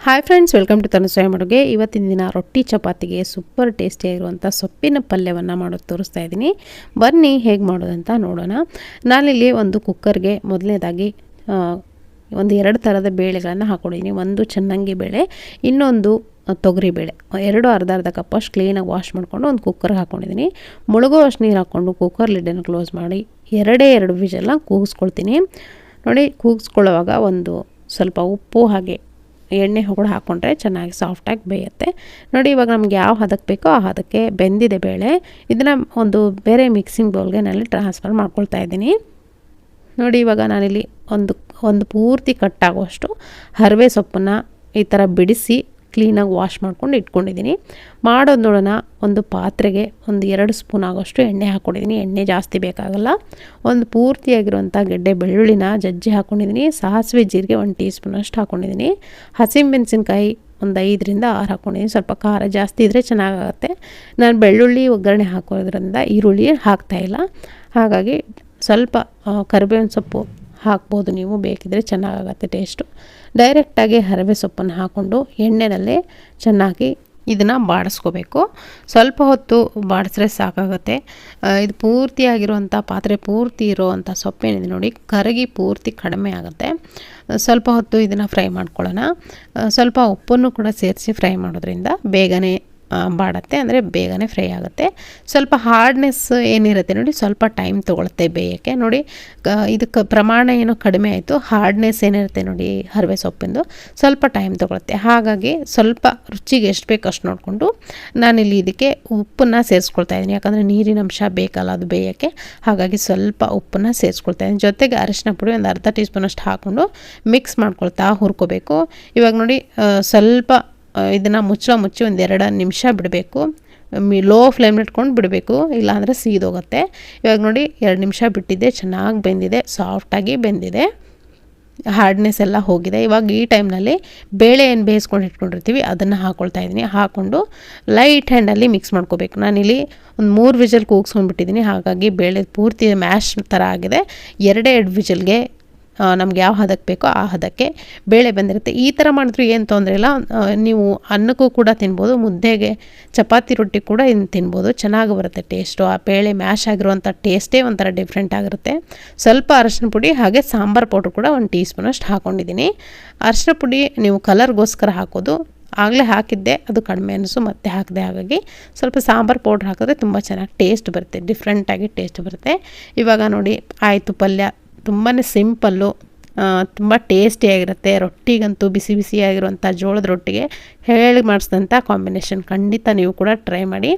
Hi friends, welcome to ತನುಸ್ವಾಮಿ ಅಡುಗೆ. ಇವತ್ತಿನ ದಿನ ರೊಟ್ಟಿ ಚಪಾತಿಗೆ ಸೂಪರ್ ಟೇಸ್ಟಿಯಾಗಿರುವಂಥ ಸೊಪ್ಪಿನ ಪಲ್ಯವನ್ನು ಮಾಡೋದು ತೋರಿಸ್ತಾ ಇದ್ದೀನಿ. ಬನ್ನಿ ಹೇಗೆ ಮಾಡೋದಂತ ನೋಡೋಣ. ನಾನಿಲ್ಲಿ ಒಂದು ಕುಕ್ಕರ್ಗೆ ಮೊದಲನೇದಾಗಿ ಒಂದು 2 ಥರದ ಬೇಳೆಗಳನ್ನು ಹಾಕ್ಕೊಂಡಿದ್ದೀನಿ. ಒಂದು ಚನ್ನಂಗಿ ಬೇಳೆ, ಇನ್ನೊಂದು ತೊಗರಿ ಬೇಳೆ. ಎರಡು ಅರ್ಧ ಕಪ್ಪಷ್ಟು ಕ್ಲೀನಾಗಿ ವಾಶ್ ಮಾಡಿಕೊಂಡು ಒಂದು ಕುಕ್ಕರ್ಗೆ ಹಾಕ್ಕೊಂಡಿದ್ದೀನಿ. ಮುಳುಗೋ ಅಷ್ಟು ನೀರು ಹಾಕ್ಕೊಂಡು ಕುಕ್ಕರ್ ಲಿಡ್ಡನ್ನು ಕ್ಲೋಸ್ ಮಾಡಿ 2 ವಿಷಲ್ನ ಕೂಗಿಸ್ಕೊಳ್ತೀನಿ. ನೋಡಿ, ಕೂಗಿಸ್ಕೊಳ್ಳೋವಾಗ ಒಂದು ಸ್ವಲ್ಪ ಉಪ್ಪು ಹಾಗೆ ಎಣ್ಣೆ ಕೂಡ ಹಾಕ್ಕೊಂಡ್ರೆ ಚೆನ್ನಾಗಿ ಸಾಫ್ಟಾಗಿ ಬೇಯುತ್ತೆ. ನೋಡಿ, ಇವಾಗ ನಮ್ಗೆ ಯಾವ ಹದಕ್ಕೆ ಬೇಕೋ ಆ ಹದಕ್ಕೆ ಬೆಂದಿದೆ ಬೇಳೆ. ಇದನ್ನು ಒಂದು ಬೇರೆ ಮಿಕ್ಸಿಂಗ್ ಬೌಲ್ಗೆ ನಾನಲ್ಲಿ ಟ್ರಾನ್ಸ್ಫರ್ ಮಾಡ್ಕೊಳ್ತಾ ಇದ್ದೀನಿ. ನೋಡಿ, ಇವಾಗ ನಾನಿಲ್ಲಿ ಒಂದು ಪೂರ್ತಿ ಕಟ್ಟಾಗುವಷ್ಟು ಹರಿವೆ ಸೊಪ್ಪನ್ನು ಈ ಥರ ಬಿಡಿಸಿ ಕ್ಲೀನಾಗಿ ವಾಶ್ ಮಾಡ್ಕೊಂಡು ಇಟ್ಕೊಂಡಿದ್ದೀನಿ. ಮಾಡೋದು ನೋಡೋಣ. ಒಂದು ಪಾತ್ರೆಗೆ ಒಂದು 2 ಸ್ಪೂನ್ ಆಗೋಷ್ಟು ಎಣ್ಣೆ ಹಾಕ್ಕೊಂಡಿದ್ದೀನಿ. ಎಣ್ಣೆ ಜಾಸ್ತಿ ಬೇಕಾಗಲ್ಲ. ಒಂದು ಪೂರ್ತಿಯಾಗಿರುವಂಥ ಗೆಡ್ಡೆ ಬೆಳ್ಳುಳ್ಳಿನ ಜಜ್ಜಿ ಹಾಕ್ಕೊಂಡಿದ್ದೀನಿ. ಸಾಸಿವೆ ಜೀರಿಗೆ 1 ಟೀ ಸ್ಪೂನಷ್ಟು ಹಾಕ್ಕೊಂಡಿದ್ದೀನಿ. ಹಸಿಮೆಣಸಿನ್ಕಾಯಿ ಒಂದು 5ರಿಂದ 6 ಹಾಕ್ಕೊಂಡಿದ್ದೀನಿ. ಸ್ವಲ್ಪ ಖಾರ ಜಾಸ್ತಿ ಇದ್ದರೆ ಚೆನ್ನಾಗಾಗುತ್ತೆ. ನಾನು ಬೆಳ್ಳುಳ್ಳಿ ಒಗ್ಗರಣೆ ಹಾಕೋದ್ರಿಂದ ಈರುಳ್ಳಿ ಹಾಕ್ತಾಯಿಲ್ಲ. ಹಾಗಾಗಿ ಸ್ವಲ್ಪ ಕರಿಬೇವಿನ ಸೊಪ್ಪು ಹಾಕ್ಬೋದು, ನೀವು ಬೇಕಿದ್ರೆ ಚೆನ್ನಾಗಾಗತ್ತೆ ಟೇಸ್ಟು. ಡೈರೆಕ್ಟಾಗಿ ಹರಿವೆ ಸೊಪ್ಪನ್ನು ಹಾಕ್ಕೊಂಡು ಎಣ್ಣೆನಲ್ಲೇ ಚೆನ್ನಾಗಿ ಇದನ್ನು ಬಾಡಿಸ್ಕೋಬೇಕು. ಸ್ವಲ್ಪ ಹೊತ್ತು ಬಾಡಿಸ್ರೆ ಸಾಕಾಗುತ್ತೆ. ಇದು ಪೂರ್ತಿಯಾಗಿರುವಂಥ ಪಾತ್ರೆ ಪೂರ್ತಿ ಇರೋವಂಥ ಸೊಪ್ಪೇನಿದೆ ನೋಡಿ, ಕರಗಿ ಪೂರ್ತಿ ಕಡಿಮೆ ಆಗುತ್ತೆ. ಸ್ವಲ್ಪ ಹೊತ್ತು ಇದನ್ನು ಫ್ರೈ ಮಾಡ್ಕೊಳ್ಳೋಣ. ಸ್ವಲ್ಪ ಉಪ್ಪನ್ನು ಕೂಡ ಸೇರಿಸಿ ಫ್ರೈ ಮಾಡೋದ್ರಿಂದ ಬೇಗನೆ ಬಾಡುತ್ತೆ, ಅಂದರೆ ಬೇಗನೆ ಫ್ರೈ ಆಗುತ್ತೆ. ಸ್ವಲ್ಪ ಹಾರ್ಡ್ನೆಸ್ ಏನಿರುತ್ತೆ ನೋಡಿ, ಸ್ವಲ್ಪ ಟೈಮ್ ತೊಗೊಳುತ್ತೆ ಬೇಯೋಕ್ಕೆ. ನೋಡಿ, ಇದಕ್ಕೆ ಪ್ರಮಾಣ ಏನೋ ಕಡಿಮೆ ಆಯಿತು. ಹಾರ್ಡ್ನೆಸ್ ಏನಿರುತ್ತೆ ನೋಡಿ ಹರಿವೆ ಸೊಪ್ಪಿಂದು, ಸ್ವಲ್ಪ ಟೈಮ್ ತೊಗೊಳುತ್ತೆ. ಹಾಗಾಗಿ ಸ್ವಲ್ಪ ರುಚಿಗೆ ಎಷ್ಟು ಬೇಕು ಅಷ್ಟು ನೋಡಿಕೊಂಡು ನಾನಿಲ್ಲಿ ಇದಕ್ಕೆ ಉಪ್ಪನ್ನು ಸೇರಿಸ್ಕೊಳ್ತಾ ಇದ್ದೀನಿ. ಯಾಕಂದರೆ ನೀರಿನ ಅಂಶ ಬೇಕಲ್ಲ ಅದು ಬೇಯೋಕ್ಕೆ. ಹಾಗಾಗಿ ಸ್ವಲ್ಪ ಉಪ್ಪನ್ನು ಸೇರಿಸ್ಕೊಳ್ತಾ ಇದ್ದೀನಿ. ಜೊತೆಗೆ ಅರಿಶಿನ ಪುಡಿ ಒಂದು ಅರ್ಧ ಟೀ ಸ್ಪೂನಷ್ಟು ಹಾಕ್ಕೊಂಡು ಮಿಕ್ಸ್ ಮಾಡ್ಕೊಳ್ತಾ ಹುರ್ಕೋಬೇಕು. ಇವಾಗ ನೋಡಿ, ಸ್ವಲ್ಪ ಇದನ್ನು ಮುಚ್ಚಿ ಒಂದು 2 ನಿಮಿಷ ಬಿಡಬೇಕು. ಲೋ ಫ್ಲೇಮ್ ಇಟ್ಕೊಂಡು ಬಿಡಬೇಕು, ಇಲ್ಲಾಂದರೆ ಸೀದೋಗುತ್ತೆ. ಇವಾಗ ನೋಡಿ, 2 ನಿಮಿಷ ಬಿಟ್ಟಿದ್ದೆ, ಚೆನ್ನಾಗಿ ಬೆಂದಿದೆ, ಸಾಫ್ಟಾಗಿ ಬೆಂದಿದೆ, ಹಾರ್ಡ್ನೆಸ್ ಎಲ್ಲ ಹೋಗಿದೆ. ಇವಾಗ ಈ ಟೈಮ್ನಲ್ಲಿ ಬೇಳೆ ಏನು ಬೇಯಿಸ್ಕೊಂಡು ಇಟ್ಕೊಂಡಿರ್ತೀವಿ ಅದನ್ನು ಹಾಕ್ಕೊಳ್ತಾ ಇದ್ದೀನಿ. ಹಾಕ್ಕೊಂಡು ಲೈಟ್ ಹ್ಯಾಂಡಲ್ಲಿ ಮಿಕ್ಸ್ ಮಾಡ್ಕೋಬೇಕು. ನಾನಿಲ್ಲಿ ಒಂದು 3 ವಿಷಲ್ ಕೂಗಿಸ್ಕೊಂಡ್ಬಿಟ್ಟಿದ್ದೀನಿ. ಹಾಗಾಗಿ ಬೇಳೆ ಪೂರ್ತಿ ಮ್ಯಾಶ್ ಥರ ಆಗಿದೆ. 2 ವಿಷಲ್ಗೆ ನಮ್ಗೆ ಯಾವ ಹದಕ್ಕೆ ಬೇಕೋ ಆ ಹದಕ್ಕೆ ಬೇಳೆ ಬಂದಿರುತ್ತೆ. ಈ ಥರ ಮಾಡಿದ್ರು ಏನು ತೊಂದರೆ ಇಲ್ಲ. ನೀವು ಅನ್ನಕ್ಕೂ ಕೂಡ ತಿನ್ಬೋದು, ಮುದ್ದೆಗೆ ಚಪಾತಿ ರೊಟ್ಟಿ ಕೂಡ ಇನ್ನು ತಿನ್ಬೋದು, ಚೆನ್ನಾಗಿ ಬರುತ್ತೆ ಟೇಸ್ಟು. ಆ ಬೇಳೆ ಮ್ಯಾಶ್ ಆಗಿರುವಂಥ ಟೇಸ್ಟೇ ಒಂಥರ ಡಿಫ್ರೆಂಟ್ ಆಗಿರುತ್ತೆ. ಸ್ವಲ್ಪ ಅರಿಶಿನ ಪುಡಿ ಹಾಗೆ ಸಾಂಬಾರು ಪೌಡ್ರ್ ಕೂಡ 1 ಟೀ ಸ್ಪೂನಷ್ಟು ಹಾಕ್ಕೊಂಡಿದ್ದೀನಿ. ಅರಿಶಿನ ಪುಡಿ ನೀವು ಕಲರ್ಗೋಸ್ಕರ ಹಾಕೋದು, ಆಗಲೇ ಹಾಕಿದ್ದೆ, ಅದು ಕಡಿಮೆ ಅನಿಸು ಮತ್ತೆ ಹಾಕಿದೆ. ಹಾಗಾಗಿ ಸ್ವಲ್ಪ ಸಾಂಬಾರು ಪೌಡ್ರ್ ಹಾಕಿದ್ರೆ ತುಂಬ ಚೆನ್ನಾಗಿ ಟೇಸ್ಟ್ ಬರುತ್ತೆ, ಡಿಫ್ರೆಂಟಾಗಿ ಟೇಸ್ಟ್ ಬರುತ್ತೆ. ಇವಾಗ ನೋಡಿ ಆಯಿತು ಪಲ್ಯ. ತುಂಬಾ ಸಿಂಪಲ್ಲು, ತುಂಬ ಟೇಸ್ಟಿಯಾಗಿರುತ್ತೆ. ರೊಟ್ಟಿಗಂತೂ ಬಿಸಿ ಬಿಸಿಯಾಗಿರುವಂಥ ಜೋಳದ ರೊಟ್ಟಿಗೆ ಹೇಳಿ ಮಾಡಿಸಿದಂಥ ಕಾಂಬಿನೇಷನ್. ಖಂಡಿತ ನೀವು ಕೂಡ ಟ್ರೈ ಮಾಡಿ.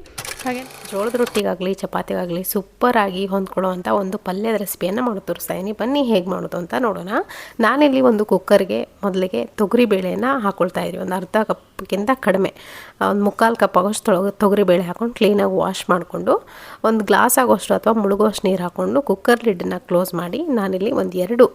ಹಾಗೆ ಜೋಳದ ರೊಟ್ಟಿಗಾಗಲಿ ಚಪಾತಿಗಾಗಲಿ ಸೂಪರಾಗಿ ಹೊಂದ್ಕೊಳ್ಳೋವಂಥ ಒಂದು ಪಲ್ಯದ ರೆಸಿಪಿಯನ್ನು ಮಾಡೋದು ತೋರಿಸ್ತಾ ಇದ್ದೀನಿ. ಬನ್ನಿ ಹೇಗೆ ಮಾಡೋದು ಅಂತ ನೋಡೋಣ. ನಾನಿಲ್ಲಿ ಒಂದು ಕುಕ್ಕರ್ಗೆ ಮೊದಲಿಗೆ ತೊಗರಿ ಬೇಳೆಯನ್ನು ಹಾಕ್ಕೊಳ್ತಾ ಇದ್ದೀನಿ. ಒಂದು ಅರ್ಧ ಕಪ್ಗಿಂತ ಕಡಿಮೆ, ಒಂದು 3/4 ಕಪ್ ಆಗೋಷ್ಟು ತೊಗರಿ ಬೇಳೆ ಹಾಕ್ಕೊಂಡು ಕ್ಲೀನಾಗಿ ವಾಶ್ ಮಾಡಿಕೊಂಡು ಒಂದು ಗ್ಲಾಸ್ ಆಗೋಷ್ಟು ಅಥವಾ ಮುಳುಗೋಷ್ಟು ನೀರು ಹಾಕ್ಕೊಂಡು ಕುಕ್ಕರ್ ಲಿಡ್ಡನ್ನು ಕ್ಲೋಸ್ ಮಾಡಿ ನಾನಿಲ್ಲಿ ಒಂದು 2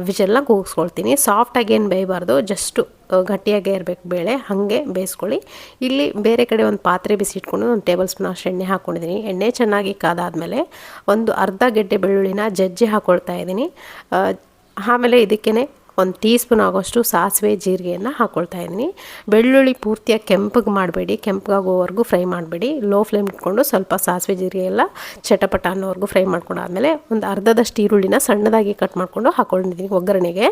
ವಿಷಲ್ನ ಕೂಗಿಸ್ಕೊಳ್ತೀನಿ. ಸಾಫ್ಟಾಗಿ ಏನು ಬೇಯಬಾರ್ದು, ಜಸ್ಟು ಗಟ್ಟಿಯಾಗೇ ಇರಬೇಕು ಬೇಳೆ, ಹಾಗೆ ಬೇಯಿಸ್ಕೊಳ್ಳಿ. ಇಲ್ಲಿ ಬೇರೆ ಕಡೆ ಒಂದು ಪಾತ್ರೆ ಬಿಸಿ ಇಟ್ಕೊಂಡು 1 ಟೇಬಲ್ ಸ್ಪೂನ್ ಅಷ್ಟು ಎಣ್ಣೆ ಹಾಕ್ಕೊಂಡಿದ್ದೀನಿ. ಎಣ್ಣೆ ಚೆನ್ನಾಗಿ ಕಾದಾದಮೇಲೆ ಒಂದು ಅರ್ಧ ಗೆಡ್ಡೆ ಬೆಳ್ಳುಳ್ಳಿನ ಜಜ್ಜಿ ಹಾಕ್ಕೊಳ್ತಾ ಇದ್ದೀನಿ. ಆಮೇಲೆ ಇದಕ್ಕೇ 1 ಟೀ ಸ್ಪೂನ್ ಆಗೋಷ್ಟು ಸಾಸಿವೆ ಜೀರಿಗೆಯನ್ನು ಹಾಕ್ಕೊಳ್ತಾ ಇದ್ದೀನಿ. ಬೆಳ್ಳುಳ್ಳಿ ಪೂರ್ತಿಯಾಗಿ ಕೆಂಪಗೆ ಮಾಡಬೇಡಿ, ಕೆಂಪಗಾಗೋವರೆಗೂ ಫ್ರೈ ಮಾಡಬೇಡಿ. ಲೋ ಫ್ಲೇಮ್ ಇಟ್ಕೊಂಡು ಸ್ವಲ್ಪ ಸಾಸಿವೆ ಜೀರಿಗೆ ಎಲ್ಲ ಚಟಪಟ ಅನ್ನೋವರೆಗೂ ಫ್ರೈ ಮಾಡ್ಕೊಂಡಾದಮೇಲೆ ಒಂದು ಅರ್ಧದಷ್ಟು ಈರುಳ್ಳಿನ ಸಣ್ಣದಾಗಿ ಕಟ್ ಮಾಡಿಕೊಂಡು ಹಾಕ್ಕೊಂಡಿದ್ದೀನಿ ಒಗ್ಗರಣೆಗೆ.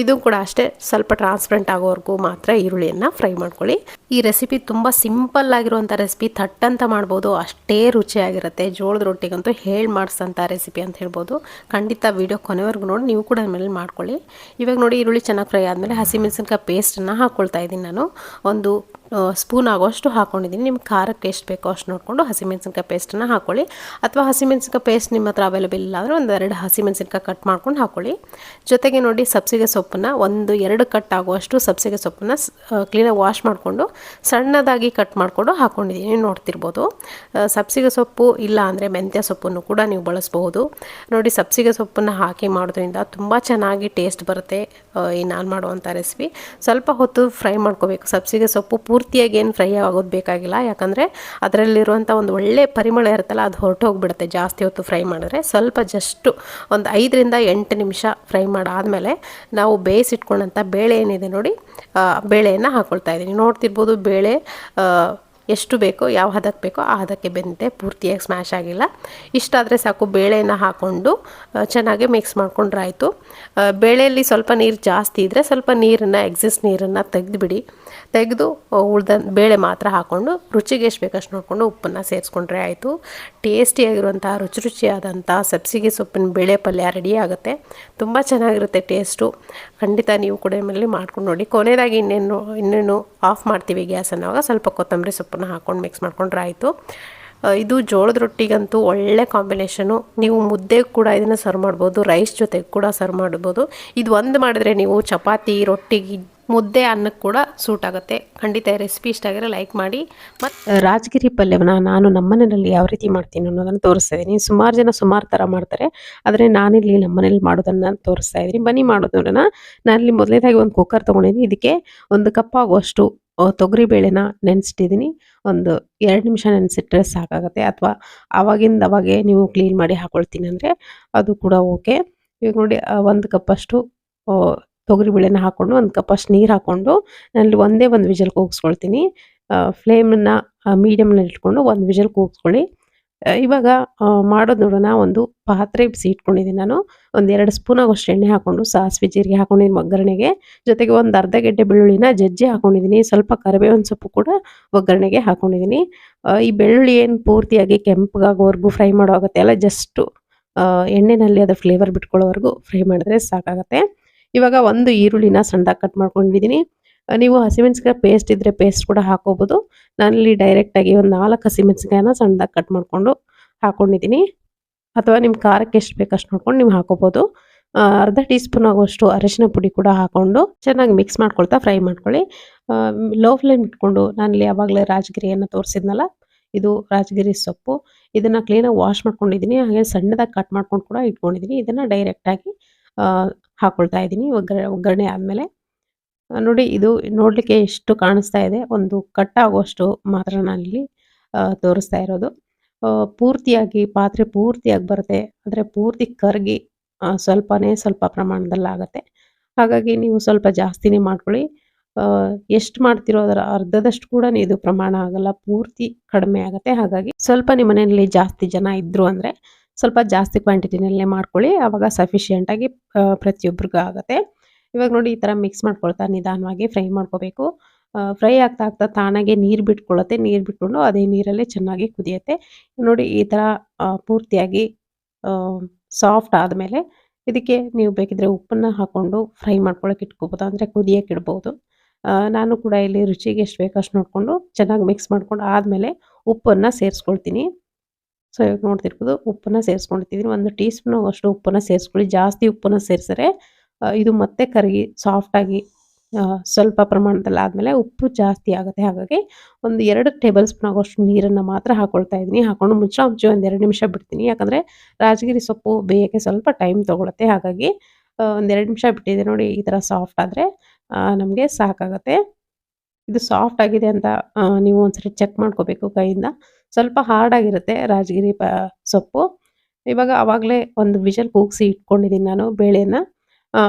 ಇದು ಕೂಡ ಅಷ್ಟೇ, ಸ್ವಲ್ಪ ಟ್ರಾನ್ಸ್ಪರೆಂಟ್ ಆಗೋವರೆಗೂ ಮಾತ್ರ ಈರುಳ್ಳಿಯನ್ನು ಫ್ರೈ ಮಾಡ್ಕೊಳ್ಳಿ. ಈ ರೆಸಿಪಿ ತುಂಬ ಸಿಂಪಲ್ ಆಗಿರುವಂಥ ರೆಸಿಪಿ, ಥಟ್ಟಂತ ಮಾಡ್ಬೋದು, ಅಷ್ಟೇ ರುಚಿಯಾಗಿರುತ್ತೆ. ಜೋಳದ ರೊಟ್ಟಿಗಂತೂ ಹೇಳಿ ಮಾಡಿಸೋಂಥ ರೆಸಿಪಿ ಅಂತ ಹೇಳ್ಬೋದು. ಖಂಡಿತ ವಿಡಿಯೋ ಕೊನೆವರೆಗೂ ನೋಡಿ, ನೀವು ಕೂಡ ಆಮೇಲೆ ಮಾಡ್ಕೊಳ್ಳಿ. ಇವಾಗ ನೋಡಿ, ಈರುಳ್ಳಿ ಚೆನ್ನಾಗಿ ಫ್ರೈ ಆದಮೇಲೆ ಹಸಿಮೆಣಸಿನ್ಕಾಯಿ ಪೇಸ್ಟನ್ನು ಹಾಕ್ಕೊಳ್ತಾ ಇದ್ದೀನಿ. ನಾನು ಒಂದು ಸ್ಪೂನ್ ಆಗೋಷ್ಟು ಹಾಕ್ಕೊಂಡಿದ್ದೀನಿ. ನಿಮ್ಗೆ ಖಾರಕ್ಕೆ ಎಷ್ಟು ಬೇಕೋ ಅಷ್ಟು ನೋಡಿಕೊಂಡು ಹಸಿಮೆಣಸಿನ್ಕಾಯಿ ಪೇಸ್ಟನ್ನು ಹಾಕ್ಕೊಳ್ಳಿ. ಅಥವಾ ಹಸಿಮೆಣಸಿನ್ಕಾಯಿ ಪೇಸ್ಟ್ ನಿಮ್ಮ ಹತ್ರ ಅವೈಲೇಬಲ್ ಇಲ್ಲ ಅಂದರೆ 2 ಹಸಿಮೆಣಸಿನ್ಕಾಯಿ ಕಟ್ ಮಾಡ್ಕೊಂಡು ಹಾಕ್ಕೊಳ್ಳಿ. ಜೊತೆಗೆ ನೋಡಿ, ಸಬ್ಸಿಗೆ ಸೊಪ್ಪನ್ನು 2 ಕಟ್ ಆಗುವಷ್ಟು ಸಬ್ಸಿಗೆ ಸೊಪ್ಪನ್ನು ಕ್ಲೀನಾಗಿ ವಾಶ್ ಮಾಡಿಕೊಂಡು ಸಣ್ಣದಾಗಿ ಕಟ್ ಮಾಡಿಕೊಂಡು ಹಾಕ್ಕೊಂಡಿದ್ದೀನಿ, ನೋಡ್ತಿರ್ಬೋದು. ಸಬ್ಸಿಗೆ ಸೊಪ್ಪು ಇಲ್ಲ ಅಂದರೆ ಮೆಂತ್ಯ ಸೊಪ್ಪನ್ನು ಕೂಡ ನೀವು ಬಳಸ್ಬಹುದು. ನೋಡಿ, ಸಬ್ಸಿಗೆ ಸೊಪ್ಪನ್ನು ಹಾಕಿ ಮಾಡೋದ್ರಿಂದ ತುಂಬ ಚೆನ್ನಾಗಿ ಟೇಸ್ಟ್ ಬರುತ್ತೆ. ಈ ನಾನು ಮಾಡುವಂಥ ರೆಸಿಪಿ. ಸ್ವಲ್ಪ ಹೊತ್ತು ಫ್ರೈ ಮಾಡ್ಕೋಬೇಕು. ಸಬ್ಸಿಗೆ ಸೊಪ್ಪು ಪೂರ್ತಿಯಾಗಿ ಏನು ಫ್ರೈ ಆಗೋದು ಬೇಕಾಗಿಲ್ಲ, ಯಾಕಂದರೆ ಅದರಲ್ಲಿರುವಂಥ ಒಂದು ಒಳ್ಳೆ ಪರಿಮಳ ಇರುತ್ತಲ್ಲ ಅದು ಹೊರಟೋಗ್ಬಿಡುತ್ತೆ ಜಾಸ್ತಿ ಹೊತ್ತು ಫ್ರೈ ಮಾಡಿದ್ರೆ. ಸ್ವಲ್ಪ ಜಸ್ಟು ಒಂದು 5ರಿಂದ 8 ನಿಮಿಷ ಫ್ರೈ ಮಾಡಾದಮೇಲೆ ನಾವು ಬೇಯಿಸಿಟ್ಕೊಂಡಂಥ ಬೇಳೆ ಏನಿದೆ ನೋಡಿ, ಬೇಳೆಯನ್ನು ಹಾಕ್ಕೊಳ್ತಾ ಇದ್ದೀನಿ. ನೋಡ್ತಿರ್ಬೋದು ಬೇಳೆ ಎಷ್ಟು ಬೇಕೋ, ಯಾವ ಹದಕ್ಕೆ ಬೇಕೋ ಆ ಹದಕ್ಕೆ ಬೆಂದಿದೆ, ಪೂರ್ತಿಯಾಗಿ ಸ್ಮ್ಯಾಶ್ ಆಗಿಲ್ಲ. ಇಷ್ಟಾದರೆ ಸಾಕು. ಬೇಳೆಯನ್ನು ಹಾಕ್ಕೊಂಡು ಚೆನ್ನಾಗಿ ಮಿಕ್ಸ್ ಮಾಡ್ಕೊಂಡ್ರೆ ಆಯಿತು. ಬೇಳೆಯಲ್ಲಿ ಸ್ವಲ್ಪ ನೀರು ಜಾಸ್ತಿ ಇದ್ದರೆ ಸ್ವಲ್ಪ ನೀರನ್ನು, ಎಕ್ಸಿಸ್ ನೀರನ್ನು ತೆಗೆದು ಉಳ್ದ ಬೇಳೆ ಮಾತ್ರ ಹಾಕ್ಕೊಂಡು ರುಚಿಗೆ ಎಷ್ಟು ಬೇಕಷ್ಟು ನೋಡಿಕೊಂಡು ಉಪ್ಪನ್ನು ಸೇರಿಸ್ಕೊಂಡ್ರೆ ಆಯಿತು. ಟೇಸ್ಟಿಯಾಗಿರುವಂಥ ರುಚಿಯಾದಂಥ ಸಬ್ಸಿಗೆ ಸೊಪ್ಪಿನ ಬೇಳೆ ಪಲ್ಯ ರೆಡಿ ಆಗುತ್ತೆ. ತುಂಬ ಚೆನ್ನಾಗಿರುತ್ತೆ ಟೇಸ್ಟು. ಖಂಡಿತ ನೀವು ಕೂಡ ಮೇಲೆ ಮಾಡ್ಕೊಂಡು ನೋಡಿ. ಕೊನೆಯದಾಗಿ ಇನ್ನೇನು ಆಫ್ ಮಾಡ್ತೀವಿ ಗ್ಯಾಸನ್ನು, ಆವಾಗ ಸ್ವಲ್ಪ ಕೊತ್ತಂಬರಿ ಸೊಪ್ಪನ್ನು ಹಾಕ್ಕೊಂಡು ಮಿಕ್ಸ್ ಮಾಡ್ಕೊಂಡ್ರೆ ಆಯಿತು. ಇದು ಜೋಳದ ರೊಟ್ಟಿಗಂತೂ ಒಳ್ಳೆ ಕಾಂಬಿನೇಷನು. ನೀವು ಮುದ್ದೆಗೆ ಕೂಡ ಇದನ್ನು ಸರ್ವ್ ಮಾಡ್ಬೋದು, ರೈಸ್ ಜೊತೆಗೆ ಕೂಡ ಸರ್ವ್ ಮಾಡ್ಬೋದು. ಇದು ಒಂದು ಮಾಡಿದ್ರೆ ನೀವು ಚಪಾತಿ, ರೊಟ್ಟಿಗೆ, ಮುದ್ದೆ, ಅನ್ನಕ್ಕೆ ಕೂಡ ಸೂಟ್ ಆಗುತ್ತೆ. ಖಂಡಿತ ಈ ರೆಸಿಪಿ ಇಷ್ಟ ಆಗಿರೋ ಲೈಕ್ ಮಾಡಿ. ಮತ್ತು ರಾಜಗಿರಿ ಪಲ್ಯವನ್ನು ನಾನು ನಮ್ಮನೆಯಲ್ಲಿ ಯಾವ ರೀತಿ ಮಾಡ್ತೀನಿ ಅನ್ನೋದನ್ನು ತೋರಿಸ್ತಾ ಇದ್ದೀನಿ. ಸುಮಾರು ಜನ ಸುಮಾರು ಥರ ಮಾಡ್ತಾರೆ, ಆದರೆ ನಾನಿಲ್ಲಿ ನಮ್ಮನೇಲಿ ಮಾಡೋದನ್ನು ತೋರಿಸ್ತಾ ಇದ್ದೀನಿ. ಬನ್ನಿ ಮಾಡೋದನ್ನ. ನಾನಿಲ್ಲಿ ಮೊದಲನೇದಾಗಿ ಒಂದು ಕುಕ್ಕರ್ ತೊಗೊಂಡಿದ್ದೀನಿ. ಇದಕ್ಕೆ 1 ಕಪ್ ಆಗುವಷ್ಟು ತೊಗರಿ ಬೇಳೆನ ನೆನೆಸಿಟ್ಟಿದ್ದೀನಿ. ಒಂದು 2 ನಿಮಿಷ ನೆನೆಸಿಟ್ರೆ ಸಾಕಾಗುತ್ತೆ, ಅಥವಾ ಅವಾಗೇ ನೀವು ಕ್ಲೀನ್ ಮಾಡಿ ಹಾಕ್ಕೊಳ್ತೀನಿ ಅಂದರೆ ಅದು ಕೂಡ ಓಕೆ. ಈಗ ನೋಡಿ 1 ಕಪ್ಪಷ್ಟು ತೊಗರಿ ಬೇಳೆನ ಹಾಕ್ಕೊಂಡು 1 ಕಪ್ಪಷ್ಟು ನೀರು ಹಾಕ್ಕೊಂಡು ನಾನಲ್ಲಿ ಒಂದೇ ಒಂದು ವಿಷಲ್ ಕೂಗಿಸ್ಕೊಳ್ತೀನಿ. ಫ್ಲೇಮನ್ನು ಮೀಡಿಯಮ್ನಲ್ಲಿ ಇಟ್ಕೊಂಡು 1 ವಿಷಲ್ ಕೂಗಿಸ್ಕೊಳ್ಳಿ. ಇವಾಗ ಮಾಡೋದು ನೋಡೋಣ. ಒಂದು ಪಾತ್ರೆ ಬಿಸಿ ಇಟ್ಕೊಂಡಿದ್ದೀನಿ ನಾನು. ಒಂದು 2 ಸ್ಪೂನ್ ಆಗೋಷ್ಟು ಎಣ್ಣೆ ಹಾಕ್ಕೊಂಡು ಸಾಸಿವೆ ಜೀರಿಗೆ ಹಾಕ್ಕೊಂಡಿದ್ದೀನಿ ಒಗ್ಗರಣೆಗೆ. ಜೊತೆಗೆ ಒಂದು ಅರ್ಧ ಗೆಡ್ಡೆ ಬೆಳ್ಳುಳ್ಳಿನ ಜಜ್ಜಿ ಹಾಕ್ಕೊಂಡಿದ್ದೀನಿ. ಸ್ವಲ್ಪ ಕರಿಬೇವಿನ ಸೊಪ್ಪು ಕೂಡ ಒಗ್ಗರಣೆಗೆ ಹಾಕ್ಕೊಂಡಿದ್ದೀನಿ. ಈ ಬೆಳ್ಳುಳ್ಳಿ ಏನು ಪೂರ್ತಿಯಾಗಿ ಕೆಂಪಗಾಗೋವರೆಗೂ ಫ್ರೈ ಮಾಡೋಗುತ್ತೆ ಅಲ್ಲ, ಜಸ್ಟು ಎಣ್ಣೆಯಲ್ಲಿ ಅದರ ಫ್ಲೇವರ್ ಬಿಟ್ಕೊಳ್ಳೋವರೆಗೂ ಫ್ರೈ ಮಾಡಿದ್ರೆ ಸಾಕಾಗುತ್ತೆ. ಇವಾಗ ಒಂದು ಈರುಳ್ಳಿನ ಸಣ್ಣದಾಗಿ ಕಟ್ ಮಾಡ್ಕೊಂಡಿದ್ದೀನಿ. ನೀವು ಹಸಿಮೆಣಸಿನಕಾಯಿ ಪೇಸ್ಟ್ ಇದ್ದರೆ ಪೇಸ್ಟ್ ಕೂಡ ಹಾಕೋಬೋದು. ನಾನಿಲ್ಲಿ ಡೈರೆಕ್ಟಾಗಿ ಒಂದು 4 ಹಸಿಮೆಣಸಿನಕಾಯಿನ ಸಣ್ಣದಾಗಿ ಕಟ್ ಮಾಡಿಕೊಂಡು ಹಾಕ್ಕೊಂಡಿದ್ದೀನಿ. ಅಥವಾ ನಿಮ್ಮ ಖಾರಕ್ಕೆ ಎಷ್ಟು ಬೇಕಷ್ಟು ನೋಡ್ಕೊಂಡು ನೀವು ಹಾಕೋಬೋದು. ಅರ್ಧ ಟೀ ಸ್ಪೂನ್ ಆಗುವಷ್ಟು ಅರಿಶಿನ ಪುಡಿ ಕೂಡ ಹಾಕ್ಕೊಂಡು ಚೆನ್ನಾಗಿ ಮಿಕ್ಸ್ ಮಾಡ್ಕೊಳ್ತಾ ಫ್ರೈ ಮಾಡ್ಕೊಳ್ಳಿ. ಲೋ ಫ್ಲೇಮ್ ಇಟ್ಕೊಂಡು ನಾನಿಲ್ಲಿ ಯಾವಾಗಲೇ ರಾಜಗಿರಿಯನ್ನು ತೋರಿಸಿದ್ನಲ್ಲ, ಇದು ರಾಜಗಿರಿ ಸೊಪ್ಪು. ಇದನ್ನು ಕ್ಲೀನಾಗಿ ವಾಶ್ ಮಾಡ್ಕೊಂಡಿದ್ದೀನಿ. ಹಾಗೆ ಸಣ್ಣದಾಗಿ ಕಟ್ ಮಾಡ್ಕೊಂಡು ಕೂಡ ಇಟ್ಕೊಂಡಿದ್ದೀನಿ. ಇದನ್ನು ಡೈರೆಕ್ಟಾಗಿ ಹಾಕ್ಕೊಳ್ತಾ ಇದ್ದೀನಿ ಒಗ್ಗರಣೆ ಆದಮೇಲೆ. ನೋಡಿ, ಇದು ನೋಡಲಿಕ್ಕೆ ಎಷ್ಟು ಕಾಣಿಸ್ತಾ ಇದೆ, ಒಂದು ಕಟ್ಟಾಗುವಷ್ಟು ಮಾತ್ರ ನಾನಿಲ್ಲಿ ತೋರಿಸ್ತಾ ಇರೋದು. ಪಾತ್ರೆ ಪೂರ್ತಿಯಾಗಿ ಬರುತ್ತೆ, ಆದರೆ ಪೂರ್ತಿ ಕರಗಿ ಸ್ವಲ್ಪ ಪ್ರಮಾಣದಲ್ಲಾಗುತ್ತೆ. ಹಾಗಾಗಿ ನೀವು ಸ್ವಲ್ಪ ಜಾಸ್ತಿನೇ ಮಾಡ್ಕೊಳ್ಳಿ. ಎಷ್ಟು ಮಾಡ್ತಿರೋ ಅದರ ಅರ್ಧದಷ್ಟು ಕೂಡ ಇದು ಪ್ರಮಾಣ ಆಗಲ್ಲ, ಪೂರ್ತಿ ಕಡಿಮೆ ಆಗುತ್ತೆ. ಹಾಗಾಗಿ ಸ್ವಲ್ಪ ನಿಮ್ಮ ಮನೆಯಲ್ಲಿ ಜಾಸ್ತಿ ಜನ ಇದ್ದರು ಅಂದರೆ ಸ್ವಲ್ಪ ಜಾಸ್ತಿ ಕ್ವಾಂಟಿಟಿನಲ್ಲೇ ಮಾಡ್ಕೊಳ್ಳಿ, ಆವಾಗ ಸಫಿಷಿಯೆಂಟಾಗಿ ಪ್ರತಿಯೊಬ್ಬರಿಗೂ ಆಗುತ್ತೆ. ಇವಾಗ ನೋಡಿ, ಈ ಥರ ಮಿಕ್ಸ್ ಮಾಡ್ಕೊಳ್ತಾ ನಿಧಾನವಾಗಿ ಫ್ರೈ ಮಾಡ್ಕೋಬೇಕು. ಫ್ರೈ ಆಗ್ತಾ ತಾನಾಗೆ ನೀರು ಬಿಟ್ಕೊಳ್ಳುತ್ತೆ. ನೀರು ಬಿಟ್ಕೊಂಡು ಅದೇ ನೀರಲ್ಲೇ ಚೆನ್ನಾಗಿ ಕುದಿಯುತ್ತೆ. ನೋಡಿ, ಈ ಥರ ಪೂರ್ತಿಯಾಗಿ ಸಾಫ್ಟ್ ಆದಮೇಲೆ ಇದಕ್ಕೆ ನೀವು ಬೇಕಿದ್ರೆ ಉಪ್ಪನ್ನು ಹಾಕ್ಕೊಂಡು ಫ್ರೈ ಮಾಡ್ಕೊಳ್ಳೋಕೆ ಇಟ್ಕೋಬೋದು, ಅಂದರೆ ಕುದಿಯೋಕೆ ಇಡ್ಬೋದು. ನಾನು ಕೂಡ ಇಲ್ಲಿ ರುಚಿಗೆ ಎಷ್ಟು ಬೇಕಷ್ಟು ನೋಡಿಕೊಂಡು ಚೆನ್ನಾಗಿ ಮಿಕ್ಸ್ ಮಾಡ್ಕೊಂಡು ಆದಮೇಲೆ ಉಪ್ಪನ್ನು ಸೇರಿಸ್ಕೊಳ್ತೀನಿ. ಸೊ ಇವಾಗ ನೋಡ್ತಿರ್ಬೋದು, ಉಪ್ಪನ್ನು ಸೇರಿಸ್ಕೊಂಡಿದ್ದೀನಿ. 1 ಟೀ ಸ್ಪೂನ್ ಅಷ್ಟು ಉಪ್ಪನ್ನು ಸೇರಿಸ್ಕೊಳ್ಳಿ. ಜಾಸ್ತಿ ಉಪ್ಪನ್ನು ಸೇರಿಸಿದ್ರೆ ಇದು ಮತ್ತೆ ಕರಗಿ ಸಾಫ್ಟಾಗಿ ಸ್ವಲ್ಪ ಪ್ರಮಾಣದಲ್ಲಿ ಆದಮೇಲೆ ಉಪ್ಪು ಜಾಸ್ತಿ ಆಗುತ್ತೆ. ಹಾಗಾಗಿ ಒಂದು 2 ಟೇಬಲ್ ಸ್ಪೂನ್ ಆಗೋಷ್ಟು ನೀರನ್ನು ಮಾತ್ರ ಹಾಕ್ಕೊಳ್ತಾ ಇದ್ದೀನಿ. ಹಾಕ್ಕೊಂಡು ಮುಚ್ಚಿ ಒಂದು 2 ನಿಮಿಷ ಬಿಡ್ತೀನಿ, ಯಾಕಂದರೆ ರಾಜಗಿರಿ ಸೊಪ್ಪು ಬೇಯೋಕ್ಕೆ ಸ್ವಲ್ಪ ಟೈಮ್ ತೊಗೊಳುತ್ತೆ. ಹಾಗಾಗಿ ಒಂದು 2 ನಿಮಿಷ ಬಿಟ್ಟಿದೆ. ನೋಡಿ, ಈ ಥರ ಸಾಫ್ಟ್ ಆದರೆ ನಮಗೆ ಸಾಕಾಗುತ್ತೆ. ಇದು ಸಾಫ್ಟ್ ಆಗಿದೆ ಅಂತ ನೀವು ಒಂದ್ಸರಿ ಚೆಕ್ ಮಾಡ್ಕೋಬೇಕು ಕೈಯಿಂದ. ಸ್ವಲ್ಪ ಹಾರ್ಡಾಗಿರುತ್ತೆ ರಾಜಗಿರಿ ಸೊಪ್ಪು. ಇವಾಗ ಆವಾಗಲೇ ಒಂದು ವಿಷಲ್ ಕೂಗಿಸಿ ಇಟ್ಕೊಂಡಿದ್ದೀನಿ ನಾನು ಬೇಳೆನ.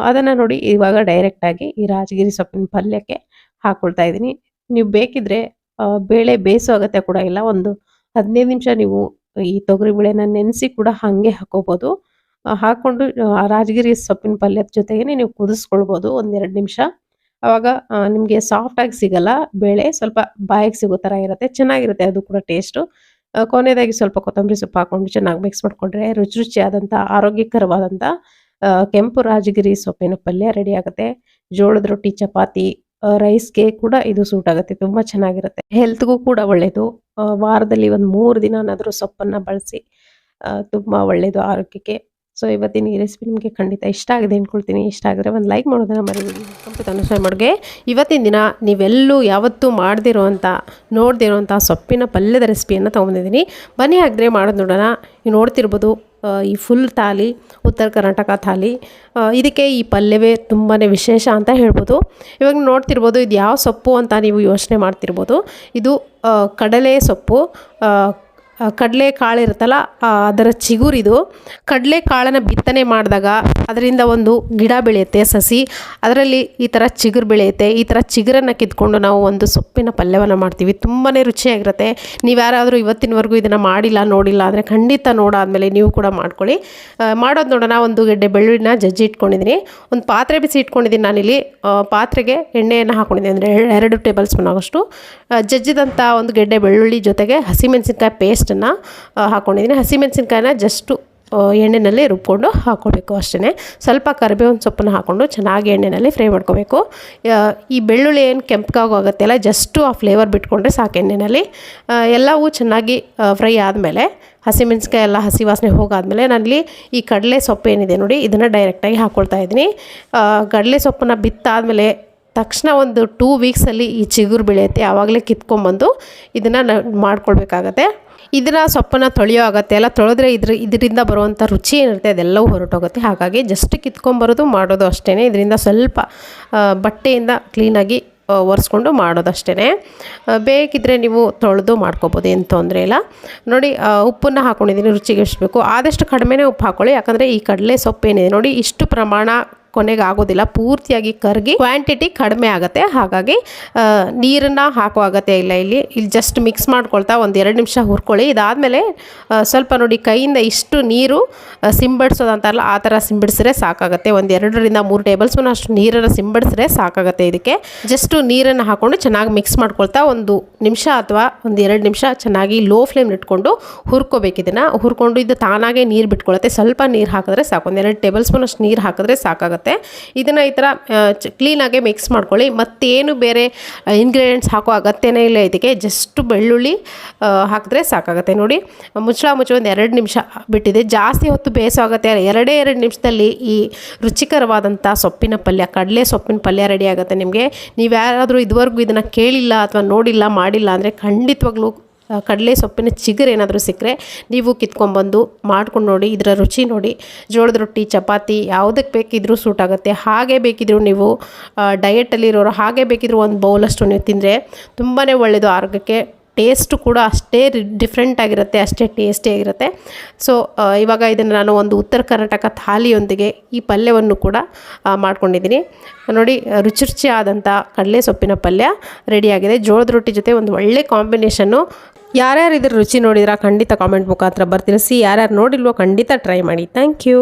ಅದನ್ನು ನೋಡಿ ಇವಾಗ ಡೈರೆಕ್ಟಾಗಿ ಈ ರಾಜಗಿರಿ ಸೊಪ್ಪಿನ ಪಲ್ಯಕ್ಕೆ ಹಾಕ್ಕೊಳ್ತಾ ಇದ್ದೀನಿ. ನೀವು ಬೇಕಿದ್ರೆ ಬೇಳೆ ಬೇಯಿಸೋ ಅಗತ್ಯ ಕೂಡ ಇಲ್ಲ. ಒಂದು 15 ನಿಮಿಷ ನೀವು ಈ ತೊಗರಿ ಬೇಳೆನ ನೆನೆಸಿ ಕೂಡ ಹಾಗೆ ಹಾಕೋಬೋದು. ಹಾಕ್ಕೊಂಡು ರಾಜಗಿರಿ ಸೊಪ್ಪಿನ ಪಲ್ಯದ ಜೊತೆಗೇ ನೀವು ಕುದಿಸ್ಕೊಳ್ಬೋದು 1-2 ನಿಮಿಷ. ಆವಾಗ ನಿಮಗೆ ಸಾಫ್ಟಾಗಿ ಸಿಗಲ್ಲ ಬೇಳೆ, ಸ್ವಲ್ಪ ಬಾಯಿಗೆ ಸಿಗೋ ಥರ ಇರುತ್ತೆ. ಚೆನ್ನಾಗಿರುತ್ತೆ ಅದು ಕೂಡ ಟೇಸ್ಟು. ಕೊನೆಯದಾಗಿ ಸ್ವಲ್ಪ ಕೊತ್ತಂಬರಿ ಸೊಪ್ಪು ಹಾಕ್ಕೊಂಡು ಚೆನ್ನಾಗಿ ಮಿಕ್ಸ್ ಮಾಡಿಕೊಂಡ್ರೆ ರುಚಿಯಾದಂಥ ಆರೋಗ್ಯಕರವಾದಂಥ ಕೆಂಪು ರಾಜಗಿರಿ ಸೊಪ್ಪಿನ ಪಲ್ಯ ರೆಡಿ ಆಗುತ್ತೆ. ಜೋಳದ ರೊಟ್ಟಿ, ಚಪಾತಿ, ರೈಸ್ಗೆ ಕೂಡ ಇದು ಸೂಟ್ ಆಗುತ್ತೆ. ತುಂಬ ಚೆನ್ನಾಗಿರುತ್ತೆ, ಹೆಲ್ತ್ಗೂ ಕೂಡ ಒಳ್ಳೆಯದು. ವಾರದಲ್ಲಿ ಒಂದು 3 ದಿನನಾದರೂ ಸೊಪ್ಪನ್ನು ಬಳಸಿ, ತುಂಬ ಒಳ್ಳೆಯದು ಆರೋಗ್ಯಕ್ಕೆ. ಸೊ ಇವತ್ತಿನ ಈ ರೆಸಿಪಿ ನಿಮಗೆ ಖಂಡಿತ ಇಷ್ಟ ಆಗಿದೆ ಅಂದ್ಕೊಳ್ತೀನಿ. ಇಷ್ಟ ಆಗಿದ್ರೆ ಒಂದು ಲೈಕ್ ಮಾಡೋದನ್ನು ಮರಿಬೇಡಿ. ಅನುಸರಣೆ ಮಾಡೋಗೆ ಇವತ್ತಿನ ದಿನ ನೀವೆಲ್ಲೂ ಯಾವತ್ತೂ ನೋಡ್ದಿರೋಂಥ ಸೊಪ್ಪಿನ ಪಲ್ಯದ ರೆಸಿಪಿಯನ್ನು ತೊಗೊಂಡಿದ್ದೀನಿ. ಬನ್ನಿ ಹಾಕಿದ್ರೆ ಮಾಡೋದು ನೋಡೋಣ. ನೀವು ನೋಡ್ತಿರ್ಬೋದು, ಈ ಫುಲ್ ಥಾಲಿ ಉತ್ತರ ಕರ್ನಾಟಕ ಥಾಲಿ. ಇದಕ್ಕೆ ಈ ಪಲ್ಯವೇ ತುಂಬಾ ವಿಶೇಷ ಅಂತ ಹೇಳ್ಬೋದು. ಇವಾಗ ನೋಡ್ತಿರ್ಬೋದು ಇದು ಯಾವ ಸೊಪ್ಪು ಅಂತ ನೀವು ಯೋಚನೆ ಮಾಡ್ತಿರ್ಬೋದು. ಇದು ಕಡಲೆ ಸೊಪ್ಪು, ಕಡಲೆ ಕಾಳು ಇರುತ್ತಲ್ಲ ಅದರ ಚಿಗುರಿದು. ಕಡಲೆ ಕಾಳನ್ನು ಬಿತ್ತನೆ ಮಾಡಿದಾಗ ಅದರಿಂದ ಒಂದು ಗಿಡ ಬೆಳೆಯುತ್ತೆ, ಸಸಿ, ಅದರಲ್ಲಿ ಈ ಥರ ಚಿಗುರು ಬೆಳೆಯುತ್ತೆ. ಈ ಥರ ಚಿಗುರನ್ನು ಕಿತ್ಕೊಂಡು ನಾವು ಒಂದು ಸೊಪ್ಪಿನ ಪಲ್ಯವನ್ನು ಮಾಡ್ತೀವಿ. ತುಂಬಾ ರುಚಿಯಾಗಿರುತ್ತೆ. ನೀವು ಯಾರಾದರೂ ಇವತ್ತಿನವರೆಗೂ ಇದನ್ನು ಮಾಡಿಲ್ಲ, ನೋಡಿಲ್ಲ ಅಂದರೆ ಖಂಡಿತ ನೋಡಾದಮೇಲೆ ನೀವು ಕೂಡ ಮಾಡ್ಕೊಳ್ಳಿ. ಮಾಡೋದು ನೋಡೋಣ. ಒಂದು ಗೆಡ್ಡೆ ಬೆಳ್ಳುಳ್ಳಿನ ಜಜ್ಜಿ ಇಟ್ಕೊಂಡಿದ್ದೀನಿ. ಒಂದು ಪಾತ್ರೆ ಬಿಸಿ ಇಟ್ಕೊಂಡಿದ್ದೀನಿ. ನಾನಿಲ್ಲಿ ಪಾತ್ರೆಗೆ ಎಣ್ಣೆಯನ್ನು ಹಾಕ್ಕೊಂಡಿದ್ದೀನಿ, ಅಂದರೆ 2 ಟೇಬಲ್ ಸ್ಪೂನ್ ಆಗೋಷ್ಟು ಜಜ್ಜಿದಂಥ ಒಂದು ಗೆಡ್ಡೆ ಬೆಳ್ಳುಳ್ಳಿ ಜೊತೆಗೆ ಹಸಿಮೆಣಸಿನ್ಕಾಯಿ ಪೇಸ್ಟನ್ನು ಹಾಕ್ಕೊಂಡಿದ್ದೀನಿ. ಹಸಿಮೆಣಸಿನ್ಕಾಯಿನ ಜಸ್ಟು ಎಣ್ಣೆಯಲ್ಲಿ ರುಬ್ಕೊಂಡು ಹಾಕ್ಕೊಳ್ಬೇಕು ಅಷ್ಟೇ. ಸ್ವಲ್ಪ ಕರಿಬೇವಿನ ಸೊಪ್ಪನ್ನು ಹಾಕ್ಕೊಂಡು ಚೆನ್ನಾಗಿ ಎಣ್ಣೆಯಲ್ಲಿ ಫ್ರೈ ಮಾಡ್ಕೋಬೇಕು. ಈ ಬೆಳ್ಳುಳ್ಳಿ ಏನು ಕೆಂಪಗಾಗುತ್ತೆ ಅಲ್ಲ, ಜಸ್ಟು ಆ ಫ್ಲೇವರ್ ಬಿಟ್ಕೊಂಡ್ರೆ ಸಾಕು ಎಣ್ಣೆಯಲ್ಲಿ. ಎಲ್ಲವೂ ಚೆನ್ನಾಗಿ ಫ್ರೈ ಆದಮೇಲೆ ಹಸಿಮೆಣಸಿನ್ಕಾಯಿ ಎಲ್ಲ ಹಸಿ ವಾಸನೆ ಹೋಗಾದಮೇಲೆ ನಾನಿಲ್ಲಿ ಈ ಕಡಲೆ ಸೊಪ್ಪು ಏನಿದೆ ನೋಡಿ, ಇದನ್ನು ಡೈರೆಕ್ಟಾಗಿ ಹಾಕ್ಕೊಳ್ತಾ ಇದ್ದೀನಿ. ಕಡಲೆ ಸೊಪ್ಪನ್ನು ಬಿತ್ತಾದಮೇಲೆ ತಕ್ಷಣ ಒಂದು 2 ವೀಕ್ಸಲ್ಲಿ ಈ ಚಿಗುರು ಬೆಳೆಯುತ್ತೆ. ಆವಾಗಲೇ ಕಿತ್ಕೊಂಡ್ಬಂದು ಇದನ್ನು ಮಾಡ್ಕೊಳ್ಬೇಕಾಗತ್ತೆ. ಇದನ್ನು ಸೊಪ್ಪನ್ನು ತೊಳೆಯೋ ಆಗುತ್ತೆ ಎಲ್ಲ, ತೊಳೆದ್ರೆ ಇದರಿಂದ ಬರುವಂಥ ರುಚಿ ಏನಿರುತ್ತೆ ಅದೆಲ್ಲವೂ ಹೊರಟೋಗುತ್ತೆ. ಹಾಗಾಗಿ ಜಸ್ಟ್ ಕಿತ್ಕೊಂಬರೋದು ಮಾಡೋದು ಅಷ್ಟೇ. ಇದರಿಂದ ಸ್ವಲ್ಪ ಬಟ್ಟೆಯಿಂದ ಕ್ಲೀನಾಗಿ ಒರೆಸ್ಕೊಂಡು ಮಾಡೋದಷ್ಟೇ. ಬೇಕಿದ್ದರೆ ನೀವು ತೊಳೆದು ಮಾಡ್ಕೊಬೋದು, ಏನು ತೊಂದರೆ ಇಲ್ಲ. ನೋಡಿ ಉಪ್ಪನ್ನು ಹಾಕ್ಕೊಂಡಿದ್ದೀನಿ, ರುಚಿಗೆ ಎಷ್ಟು ಬೇಕು ಆದಷ್ಟು ಕಡಿಮೆನೇ ಉಪ್ಪು ಹಾಕ್ಕೊಳ್ಳಿ. ಯಾಕಂದರೆ ಈ ಕಡಲೆ ಸೊಪ್ಪು ಏನಿದೆ ನೋಡಿ, ಇಷ್ಟು ಪ್ರಮಾಣ ಕೊನೆಗೆ ಆಗೋದಿಲ್ಲ, ಪೂರ್ತಿಯಾಗಿ ಕರಗಿ ಕ್ವಾಂಟಿಟಿ ಕಡಿಮೆ ಆಗುತ್ತೆ. ಹಾಗಾಗಿ ನೀರನ್ನು ಹಾಕೋ ಅಗತ್ಯ ಇಲ್ಲ. ಇಲ್ಲಿ ಜಸ್ಟ್ ಮಿಕ್ಸ್ ಮಾಡ್ಕೊಳ್ತಾ ಒಂದು 2 ನಿಮಿಷ ಹುರ್ಕೊಳ್ಳಿ. ಇದಾದಮೇಲೆ ಸ್ವಲ್ಪ ನೋಡಿ ಕೈಯಿಂದ ಇಷ್ಟು ನೀರು ಸಿಂಬಡಿಸೋದಂತಾರಲ್ಲ ಆ ಥರ ಸಿಂಬಡಿಸಿದ್ರೆ ಸಾಕಾಗುತ್ತೆ. ಒಂದು 2-3 ಟೇಬಲ್ ಸ್ಪೂನ್ ಅಷ್ಟು ನೀರನ್ನು ಸಿಂಬಡಿಸಿದ್ರೆ ಸಾಕಾಗುತ್ತೆ. ಇದಕ್ಕೆ ಜಸ್ಟು ನೀರನ್ನು ಹಾಕ್ಕೊಂಡು ಚೆನ್ನಾಗಿ ಮಿಕ್ಸ್ ಮಾಡ್ಕೊಳ್ತಾ 1 ನಿಮಿಷ ಅಥವಾ ಒಂದು 2 ನಿಮಿಷ ಚೆನ್ನಾಗಿ ಲೋ ಫ್ಲೇಮ್ ಇಟ್ಕೊಂಡು ಹುರ್ಕೋಬೇಕು. ಇದನ್ನು ಹುರ್ಕೊಂಡು ಇದು ತಾನಾಗೆ ನೀರು ಬಿಟ್ಕೊಳ್ಳುತ್ತೆ. ಸ್ವಲ್ಪ ನೀರು ಹಾಕಿದ್ರೆ ಸಾಕು, ಒಂದು 2 ಟೇಬಲ್ ಸ್ಪೂನ್ ಅಷ್ಟು ನೀರು ಹಾಕಿದ್ರೆ ಸಾಕಾಗುತ್ತೆ. ಇದನ್ನು ಈ ಥರ ಕ್ಲೀನಾಗಿ ಮಿಕ್ಸ್ ಮಾಡ್ಕೊಳ್ಳಿ. ಮತ್ತೇನು ಬೇರೆ ಇಂಗ್ರೀಡಿಯೆಂಟ್ಸ್ ಹಾಕೋ ಅಗತ್ಯನೇ ಇಲ್ಲ. ಇದಕ್ಕೆ ಜಸ್ಟ್ ಬೆಳ್ಳುಳ್ಳಿ ಹಾಕಿದ್ರೆ ಸಾಕಾಗುತ್ತೆ. ನೋಡಿ ಮುಚ್ಚಳ ಮುಚ್ಚಿ ಒಂದು 2 ನಿಮಿಷ ಬಿಟ್ಟಿದೆ, ಜಾಸ್ತಿ ಹೊತ್ತು ಬೇಯಿಸೋ ಆಗುತ್ತೆ. 2 ನಿಮಿಷದಲ್ಲಿ ಈ ರುಚಿಕರವಾದಂಥ ಸೊಪ್ಪಿನ ಪಲ್ಯ, ಕಡಲೆ ಸೊಪ್ಪಿನ ಪಲ್ಯ ರೆಡಿ ಆಗುತ್ತೆ ನಿಮಗೆ. ನೀವು ಯಾರಾದರೂ ಇದುವರೆಗೂ ಇದನ್ನು ಕೇಳಿಲ್ಲ ಅಥವಾ ನೋಡಿಲ್ಲ, ಮಾಡಿಲ್ಲ ಅಂದರೆ ಖಂಡಿತವಾಗ್ಲೂ ಕಡಲೆ ಸೊಪ್ಪಿನ ಚಿಗುರು ಏನಾದರೂ ಸಿಕ್ಕರೆ ನೀವು ಕಿತ್ಕೊಂಡ್ಬಂದು ಮಾಡ್ಕೊಂಡು ನೋಡಿ. ಇದರ ರುಚಿ ನೋಡಿ, ಜೋಳದ ರೊಟ್ಟಿ, ಚಪಾತಿ ಯಾವುದಕ್ಕೆ ಬೇಕಿದ್ರೂ ಸೂಟ್ ಆಗುತ್ತೆ. ಹಾಗೆ ಬೇಕಿದ್ರೂ ನೀವು ಡಯಟಲ್ಲಿರೋರು ಹಾಗೆ ಬೇಕಿದ್ರೂ ಒಂದು ಬೌಲಷ್ಟು ನೀವು ತಿಂದರೆ ತುಂಬಾ ಒಳ್ಳೆಯದು ಆರೋಗ್ಯಕ್ಕೆ. ಟೇಸ್ಟು ಕೂಡ ಅಷ್ಟೇ ಡಿಫ್ರೆಂಟ್ ಆಗಿರುತ್ತೆ, ಅಷ್ಟೇ ಟೇಸ್ಟಿಯಾಗಿರುತ್ತೆ. ಸೊ ಇವಾಗ ಇದನ್ನು ನಾನು ಒಂದು ಉತ್ತರ ಕರ್ನಾಟಕ ಥಾಲಿಯೊಂದಿಗೆ ಈ ಪಲ್ಯವನ್ನು ಕೂಡ ಮಾಡ್ಕೊಂಡಿದ್ದೀನಿ. ನೋಡಿ ರುಚಿ ಆದಂಥ ಕಡಲೆ ಸೊಪ್ಪಿನ ಪಲ್ಯ ರೆಡಿಯಾಗಿದೆ. ಜೋಳದ ರೊಟ್ಟಿ ಜೊತೆ ಒಂದು ಒಳ್ಳೆ ಕಾಂಬಿನೇಷನ್ನು. ಯಾರ್ಯಾರು ಇದ್ರ ರುಚಿ ನೋಡಿದ್ರೆ ಖಂಡಿತ ಕಾಮೆಂಟ್ ಮುಖಾಂತರ ಬರ್ತಿರಿಸಿ. ಯಾರ್ಯಾರು ನೋಡಿಲ್ವೋ ಖಂಡಿತ ಟ್ರೈ ಮಾಡಿ. Thank you.